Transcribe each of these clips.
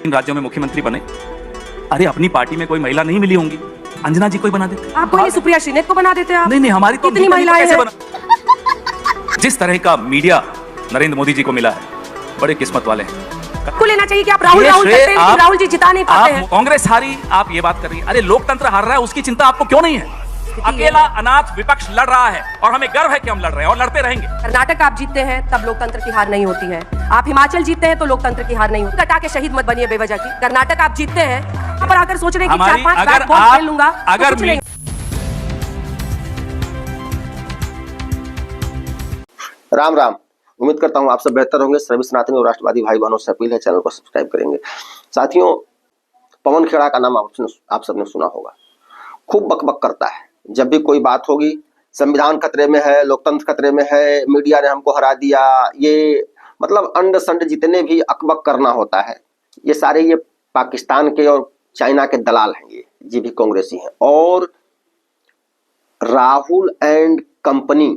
इन राज्यों में मुख्यमंत्री बने, अरे अपनी पार्टी में कोई महिला नहीं मिली होंगी, अंजना जी को ही बना देते। आप कोई सुप्रिया श्रीनेत को बना देते हैं। आप नहीं, हमारी तो कितनी महिलाएं हैं। जिस तरह का मीडिया नरेंद्र मोदी जी को मिला है, बड़े किस्मत वाले हैं। आपको लेना चाहिए कि आप राहुल करते हैं, लेकिन राहुल जी जिता नहीं पाते हैं। कांग्रेस हारी, आप ये बात कर रही है। अरे लोकतंत्र हार रहा है, उसकी चिंता आपको क्यों नहीं है? अकेला अनाथ विपक्ष लड़ रहा है और हमें गर्व है कि हम लड़ रहे हैं और लड़ते रहेंगे। कर्नाटक आप जीतते हैं तब लोकतंत्र की हार नहीं होती है। आप हिमाचल जीतते हैं तो लोकतंत्र की हार नहीं होती। कटा के शहीद मत बनिए बेवजह की। कर्नाटक आप जीतते हैं, यहाँ पर आकर सोच रहे हैं कि 4-5 बार वोट खेल लूंगा, अगर राम राम। उम्मीद करता हूँ आप सब बेहतर होंगे। सभी सनातनी और राष्ट्रवादी भाई बहनों से अपील है, चैनल को सब्सक्राइब करेंगे। साथियों, पवन खेड़ा का नाम आप सबने सुना होगा। खूब बकबक करता है जब भी कोई बात होगी। संविधान खतरे में है, लोकतंत्र खतरे में है, मीडिया ने हमको हरा दिया, ये मतलब अंड संड जितने भी अकबक करना होता है, ये सारे ये पाकिस्तान के और चाइना के दलाल हैं। ये भी कांग्रेसी हैं और राहुल एंड कंपनी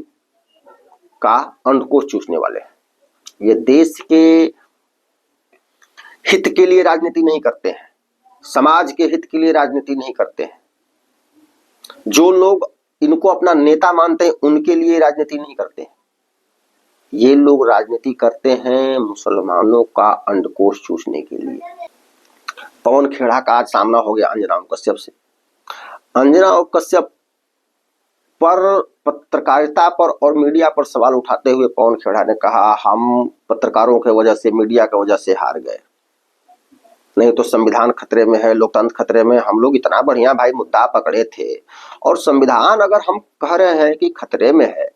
का अंडकोश चूसने वाले हैं। ये देश के हित के लिए राजनीति नहीं करते हैं, समाज के हित के लिए राजनीति नहीं करते हैं। जो लोग इनको अपना नेता मानते हैं उनके लिए राजनीति नहीं करते हैं। ये लोग राजनीति करते हैं मुसलमानों का अंडकोश चूसने के लिए। पवन खेड़ा का आज सामना हो गया अंजना कश्यप से। अंजना कश्यप पर पत्रकारिता पर और मीडिया पर सवाल उठाते हुए पवन खेड़ा ने कहा, हम पत्रकारों के वजह से, मीडिया की वजह से हार गए, नहीं तो संविधान खतरे में है, लोकतंत्र खतरे में। हम लोग इतना बढ़िया भाई मुद्दा पकड़े थे और संविधान अगर हम कह रहे हैं कि खतरे में है,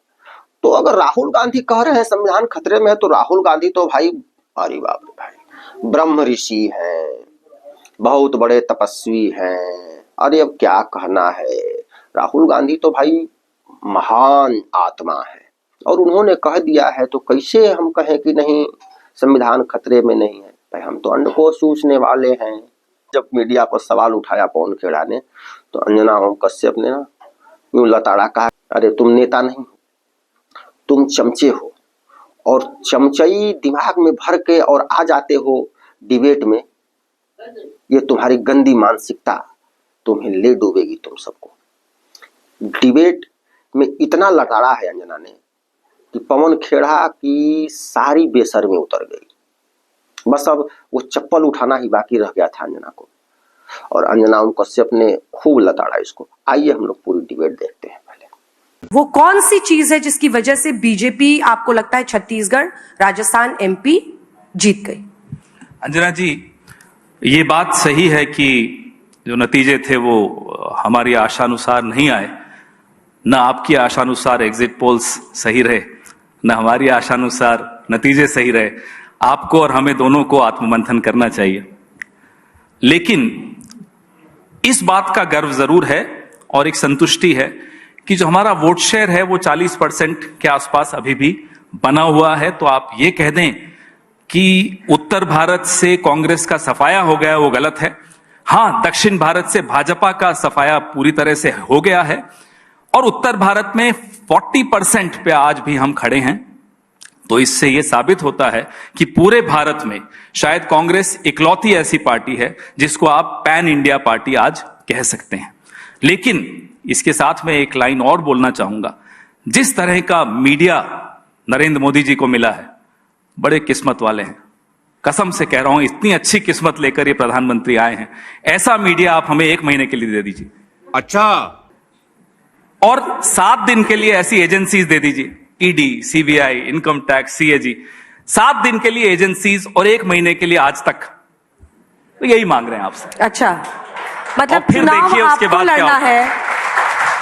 तो अगर राहुल गांधी कह रहे हैं संविधान खतरे में है, तो राहुल गांधी तो भाई अरे बाप रे भाई ब्रह्म ऋषि हैं, बहुत बड़े तपस्वी हैं। अरे अब क्या कहना है, राहुल गांधी तो भाई महान आत्मा है और उन्होंने कह दिया है, तो कैसे हम कहें कि नहीं संविधान खतरे में नहीं है। भाई हम तो अंडकोश चूसने वाले हैं। जब मीडिया पर सवाल उठाया पवन खेड़ा ने, तो अंजना कश्यप ने ना यूं लताड़ा कहा, अरे तुम नेता नहीं हो, तुम चमचे हो और चमचई दिमाग में भर के और आ जाते हो डिबेट में। ये तुम्हारी गंदी मानसिकता तुम्हें ले डूबेगी तुम सबको। डिबेट में इतना लताड़ा है अंजना ने कि पवन खेड़ा की सारी बेशर्मी उतर गई। बस अब वो चप्पल उठाना ही बाकी रह गया था अंजना को, और अंजना कश्यप ने खूब लताड़ा इसको। आइए हम लोग पूरी डिबेट देखते हैं। पहले वो कौन सी चीज है जिसकी वजह से बीजेपी आपको लगता है छत्तीसगढ़, राजस्थान, एमपी जीत गई? अंजना जी, ये बात सही है कि जो नतीजे थे वो हमारी आशानुसार नहीं आए। न आपकी आशानुसार एग्जिट पोल्स सही रहे, न हमारी आशानुसार नतीजे सही रहे। आपको और हमें दोनों को आत्ममंथन करना चाहिए। लेकिन इस बात का गर्व जरूर है और एक संतुष्टि है कि जो हमारा वोट शेयर है वो 40% के आसपास अभी भी बना हुआ है। तो आप ये कह दें कि उत्तर भारत से कांग्रेस का सफाया हो गया, वो गलत है। हां, दक्षिण भारत से भाजपा का सफाया पूरी तरह से हो गया है और उत्तर भारत में 40% पे आज भी हम खड़े हैं। तो इससे यह साबित होता है कि पूरे भारत में शायद कांग्रेस इकलौती ऐसी पार्टी है जिसको आप पैन इंडिया पार्टी आज कह सकते हैं। लेकिन इसके साथ में एक लाइन और बोलना चाहूंगा, जिस तरह का मीडिया नरेंद्र मोदी जी को मिला है, बड़े किस्मत वाले हैं। कसम से कह रहा हूं, इतनी अच्छी किस्मत लेकर ये प्रधानमंत्री आए हैं। ऐसा मीडिया आप हमें 1 महीने के लिए दे दीजिए, अच्छा, और 7 दिन के लिए ऐसी एजेंसीज दे दीजिए, ED, CBI, income tax, CAG, 7 दिन के लिए एजेंसीज और 1 महीने के लिए आज तक। तो यही मांग रहे हैं आपसे। अच्छा, मतलब फिर चुनाव देखिए उसके आपको बाद लड़ना है,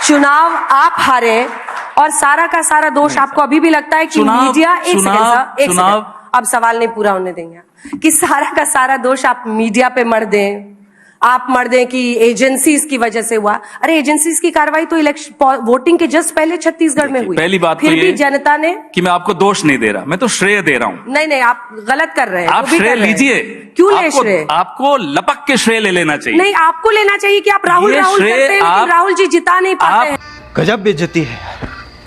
चुनाव आप हारे और सारा का सारा दोष आपको अभी भी लगता है कि मीडिया, एक सेकंड, अब सवाल नहीं पूरा होने देंगे, कि सारा का सारा दोष आप मीडिया पे मर दें, आप मर दें कि एजेंसीज की वजह से हुआ। अरे एजेंसीज की कार्रवाई तो इलेक्शन वोटिंग के जस्ट पहले छत्तीसगढ़ में हुई। पहली बात फिर तो भी जनता ने, कि मैं आपको दोष नहीं दे रहा, मैं तो श्रेय दे रहा हूं। नहीं, आप गलत कर रहे हैं। आप श्रेय लीजिए। क्यों ले श्रेय? आपको लपक के श्रेय ले लेना चाहिए। नहीं, आपको लेना चाहिए कि आप राहुल करते हैं, लेकिन राहुल जी जिता नहीं पाते हैं। गजब बेइज्जती है।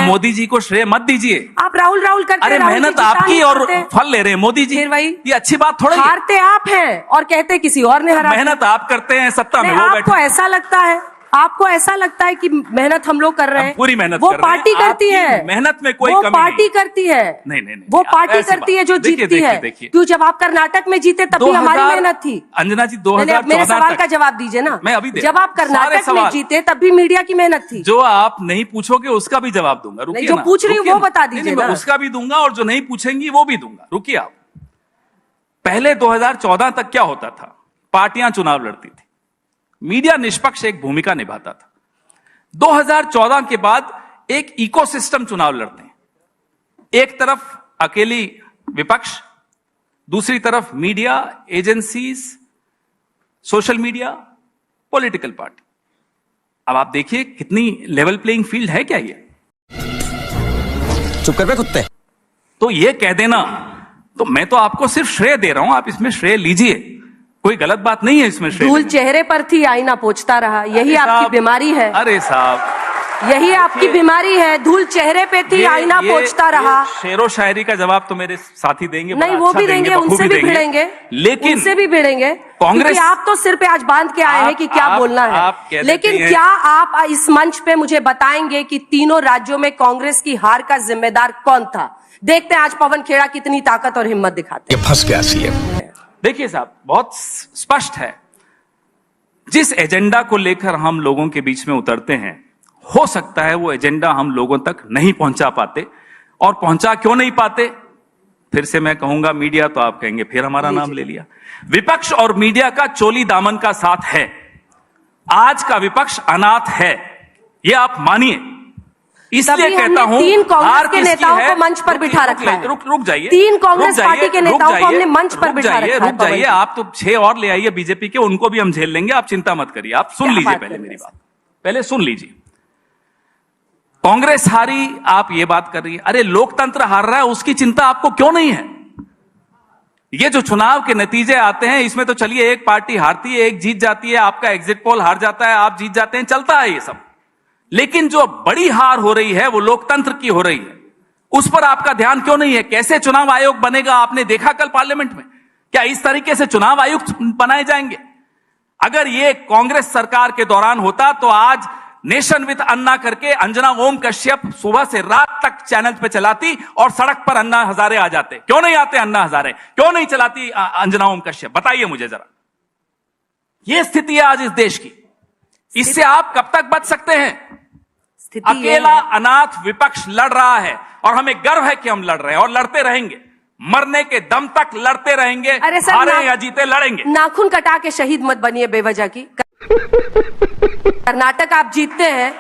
मोदी जी को श्रेय मत दीजिए। आप राहुल करते अरे हैं, राहुल जी मेहनत जिताने आपकी और करते हैं। फल ले रहे हैं मोदी जी, फिर वही ये अच्छी बात थोड़ी है। हारते आप हैं और कहते किसी और ने हरा। मेहनत आप करते हैं, सत्ता में नहीं, वो आपको बैठे। ऐसा लगता है, आपको ऐसा लगता है कि मेहनत हम लोग कर रहे हैं। पूरी मेहनत वो कर रहे हैं। पार्टी करती आपकी है, मेहनत में कोई वो कमी पार्टी नहीं। करती है। नहीं, वो आप पार्टी ऐसी करती है जो बात- देखिए, जीतती है। देखिए। क्यों, जब आप कर्नाटक में जीते तभी हमारी मेहनत थी। अंजना जी, नहीं, 2014 मेरे सवाल का तक जवाब दीजिए ना। मैं अभी दे जब रहा आप हूं। सारे कर्नाटक में सवाल। जीते तब भी मीडिया की मेहनत थी। जो आप नहीं पूछोगे उसका भी जवाब दूंगा, रुकिए नहीं, जो ना, पूछ रही हूं रुकिए वो ना। बता नहीं, दीजिए मैं ना। उसका भी दूंगा और जो नहीं पूछेंगी वो भी दूंगा, रुकिए आप। पहले 2014 तक क्या होता था, पार्टियां चुनाव लड़ती थी, मीडिया निष्पक्ष एक भूमिका निभाता था। 2014 के बाद एक इकोसिस्टम चुनाव लड़ते हैं, एक तरफ अकेली विपक्ष, दूसरी तरफ media, agencies, social media, political party. अब आप देखिए कितनी लेवल प्लेइंग फील्ड है क्या ये। चुप कर बे कुत्ते। तो ये कह देना, तो मैं तो आपको सिर्फ श्रेय दे रहा हूं, आप इसमें श्रेय लीजिए, कोई गलत बात नहीं है इसमें श्रेय धूल लेने। चेहरे पर थी, आईना पोंछता रहा, यही अरे आपकी साहब, बीमारी है। अरे साहब, यही आपकी बीमारी है। धूल चेहरे पे थी, आईना पोंछता रहा। शेरो शायरी का जवाब तो मेरे साथी देंगे, नहीं, बड़ा वो अच्छा भी देंगे, बखूबी उनसे भी भिड़ेंगे, लेकिन उनसे भी भिड़ेंगे। कांग्रेस- क्योंकि आप तो सिर पे आज बांध के आए हैं कि क्या बोलना आप है। कह लेकिन देते हैं- क्या आप इस मंच पे मुझे बताएंगे कि तीनों राज्यों में कांग्रेस की हार का जिम्मेदार कौन था? देखते हैं आज पवन खेड़ा कितनी ताकत और हिम्मत दिखाते हैं। ये फंस गया सीएम। देखिए साहब, बहुत स्पष्ट है, जिस एजेंडा को लेकर हम लोगों के बीच में उतरते हैं, हो सकता है वो एजेंडा हम लोगों तक नहीं पहुंचा पाते। और पहुंचा क्यों नहीं पाते, फिर से मैं कहूंगा मीडिया, तो आप कहेंगे फिर हमारा नाम ले लिया। विपक्ष और मीडिया का चोली दामन का साथ है। आज का विपक्ष अनाथ है, ये आप मानिए। इसलिए तभी कहता हमने हूं, तीन कांग्रेस हार के किसकी नेताओं है? को मंच पर बिठा रखा है। रुक जाइए, तीन कांग्रेस रुक जाइए, पार्टी के रुक नेताओं को जाइए, हमने मंच पर रुक बिठा जाइए, रखा है। रुक जाइए, आप तो 6 और ले आइए बीजेपी के, उनको भी हम झेल लेंगे, आप चिंता मत करिए। आप सुन क्या लीजिए बात पहले कर रहे मेरी हैं? बात, पहले सुन लीजिए। कांग्रेस हारी, आप ये बात कर रही है, अरे लोकतंत्र हार रहा है, उसकी चिंता आपको क्यों नहीं है? ये जो चुनाव के नतीजे आते हैं, इसमें तो चलिए एक पार्टी हारती है, एक जीत जाती है, आपका एग्जिट पोल हार जाता है, आप जीत जाते हैं, चलता है ये सब। लेकिन जो बड़ी हार हो रही है वो लोकतंत्र की हो रही है, उस पर आपका ध्यान क्यों नहीं है? कैसे चुनाव आयोग बनेगा, आपने देखा कल पार्लियामेंट में, क्या इस तरीके से चुनाव आयुक्त बनाए जाएंगे? अगर ये कांग्रेस सरकार के दौरान होता तो आज नेशन विद अन्ना करके अंजना ओम कश्यप सुबह से रात तक चैनल पे चलाती और सड़क पर अन्ना हजारे आ जाते। क्यों नहीं आते अन्ना हजारे? क्यों नहीं चलाती अंजना ओम कश्यप? बताइए मुझे जरा। ये स्थिति है आज इस देश की, इससे आप कब तक बच सकते हैं? स्थिति ये अकेला है। अनाथ विपक्ष लड़ रहा है और हमें गर्व है कि हम लड़ रहे हैं और लड़ते रहेंगे, मरने के दम तक लड़ते रहेंगे। अरे सर, हारे या जीते लड़ेंगे। नाखून कटा के शहीद मत बनिए बेवजह की। कर्नाटक आप जीतते हैं,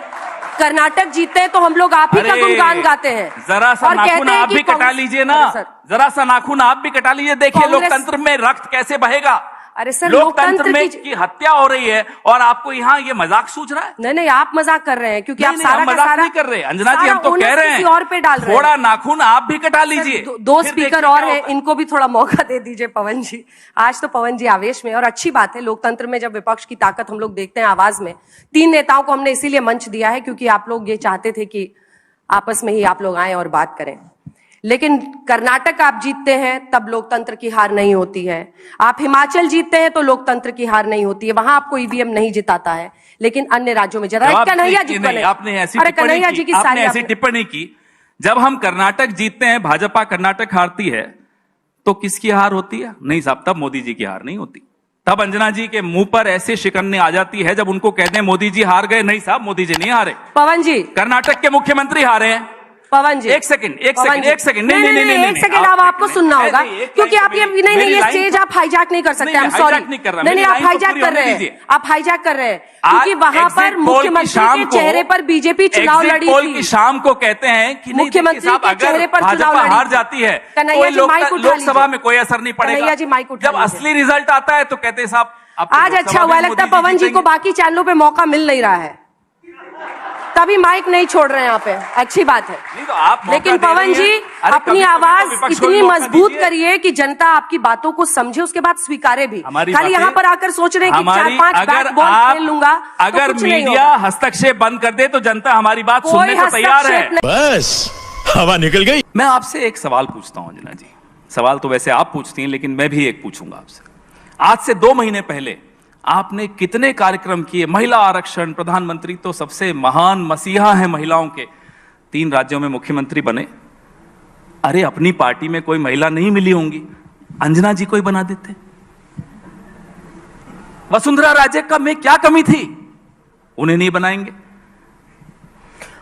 कर्नाटक जीतते हैं तो हम लोग आप ही का अरे, गुणगान गाते हैं। जरा सा और कहते नाखून हैं आप कि भी कटा कांग्रेस- लीजिए ना, अरे सर, जरा सा नाखून आप भी कटा लीजिए, देखिए कांग्रेस- लोकतंत्र में रक्त कैसे बहेगा। अरे सर, लोकतंत्र लोकतंत्र में की- की हत्या हो रही है और आपको यहाँ ये मजाक सूझ रहा है? नहीं नहीं, आप मजाक कर रहे हैं क्योंकि नहीं, आप नहीं, सारा हम का मजाक सारा नहीं कर रहे अंजना जी, सारा हम तो onus कह रहे किसी हैं और पे डाल रहे थोड़ा हैं। नाखून आप भी कटा लीजिए। दो फिर स्पीकर देखिए और क्या हैं, होता है। इनको भी थोड़ा मौका दे दीजिए पवन जी। आज तो पवन जी आवेश में, और अच्छी बात है लोकतंत्र में जब विपक्ष की ताकत हम लोग देखते हैं आवाज में। 3 नेताओं को हमने इसीलिए मंच दिया है क्योंकि आप लोग ये चाहते थे कि आपस में ही आप लोग आए और बात करें। लेकिन कर्नाटक आप जीतते हैं तब लोकतंत्र की हार नहीं होती है, आप हिमाचल जीतते हैं तो लोकतंत्र की हार नहीं होती है, वहां आपको ईवीएम नहीं जिताता है। लेकिन अन्य राज्यों में जरा कन्हैया जी को आपने ऐसी अरे कन्हैया जी की सारी ऐसी टिप्पणी की, जब हम कर्नाटक जीतते हैं, भाजपा कर्नाटक हारती है तो किसकी हार होती है? नहीं साहब, तब मोदी जी की हार नहीं होती। तब अंजना जी के मुंह पर ऐसे शिकन्ने आ जाती है जब उनको कहते हैं मोदी जी हार गए। नहीं साहब, मोदी जी नहीं हारे, पवन जी, कर्नाटक के मुख्यमंत्री हारे हैं। पवन जी एक सेकंड नहीं, एक सेकंड अब आपको सुनना होगा क्योंकि आप ये नहीं ये स्टेज आप हाईजैक नहीं कर सकते। I'm sorry, नहीं आप हाईजैक कर रहे हैं, आप हाईजैक कर रहे हैं क्योंकि वहां पर मुख्यमंत्री के चेहरे पर बीजेपी चुनाव लड़ी पोल की थी। शाम को कहते हैं कि नहीं, मुख्यमंत्री देखिए साहब, के चेहरे पर अगर चुनाव भाजपा लड़ी हार थी। जाती है कन्हैया जी, माइक उठा लोकसभा लीजिए। में कोई असर नहीं पड़ेगा। कन्हैया जी, माइक उठा जब लीजिए। असली रिजल्ट आता है तो कहते हैं साहब आज अच्छा हुआ, लगता है पवन जी को बाकी चैनलों पे मौका मिल नहीं रहा है, तभी माइक नहीं छोड़ रहे हैं यहाँ पे, अच्छी बात है। नहीं तो आप मौका लेकिन दे रही पवन हैं। जी अरे अपनी कभी-कभी तो आवाज विपक्ष को भी इतनी मौका मजबूत दीजिए। करिए कि जनता आपकी बातों को समझे, उसके बाद स्वीकारे भी। हमारी खाली बातें- यहाँ पर आकर सोच रहे हैं कि हमारी 4-5 अगर बैट बॉल आप खेल लूंगा तो अगर कुछ नहीं मीडिया होगा। हस्तक्षेप बंद कर दे तो जनता हमारी बात कोई सुनने को तैयार है। हस्तक्षेप बस हवा निकल गई। मैं आपसे एक सवाल पूछता हूं अंजना जी, सवाल तो वैसे आप पूछती हैं लेकिन मैं भी एक पूछूंगा आपसे। आज से 2 महीने पहले आपने कितने कार्यक्रम किए? महिला आरक्षण, प्रधानमंत्री तो सबसे महान मसीहा हैं महिलाओं के, 3 राज्यों में मुख्यमंत्री बने। अरे अपनी पार्टी में कोई महिला नहीं मिली होंगी, अंजना जी को ही बना देते। वसुंधरा राजे का में क्या कमी थी, उन्हें नहीं बनाएंगे?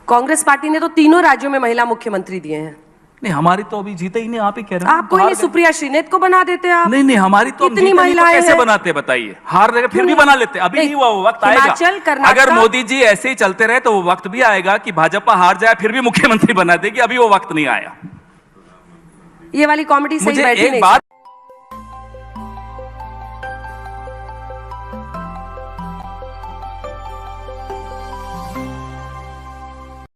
कांग्रेस पार्टी ने तो तीनों राज्यों में महिला मुख्यमंत्री दिए हैं। नहीं हमारी तो अभी जीते ही नहीं, आप ही कह रहे हैं। आप कोई नहीं, सुप्रिया श्रीनेत को बना देते आप। नहीं नहीं हमारी तो कितनी महिलाएं कैसे हैं? बनाते बताइए, हार रहे फिर भी नहीं, बना लेते। अभी नहीं हुआ, वो वक्त हिमाचल, आएगा। कर्नाटक- अगर मोदी जी ऐसे ही चलते रहे तो वो वक्त भी आएगा कि भाजपा हार जाए फिर भी मुख्यमंत्री बना देगी। अभी वो वक्त नहीं आया। ये वाली कॉमेडी सही मुझे बैठी एक नहीं। बात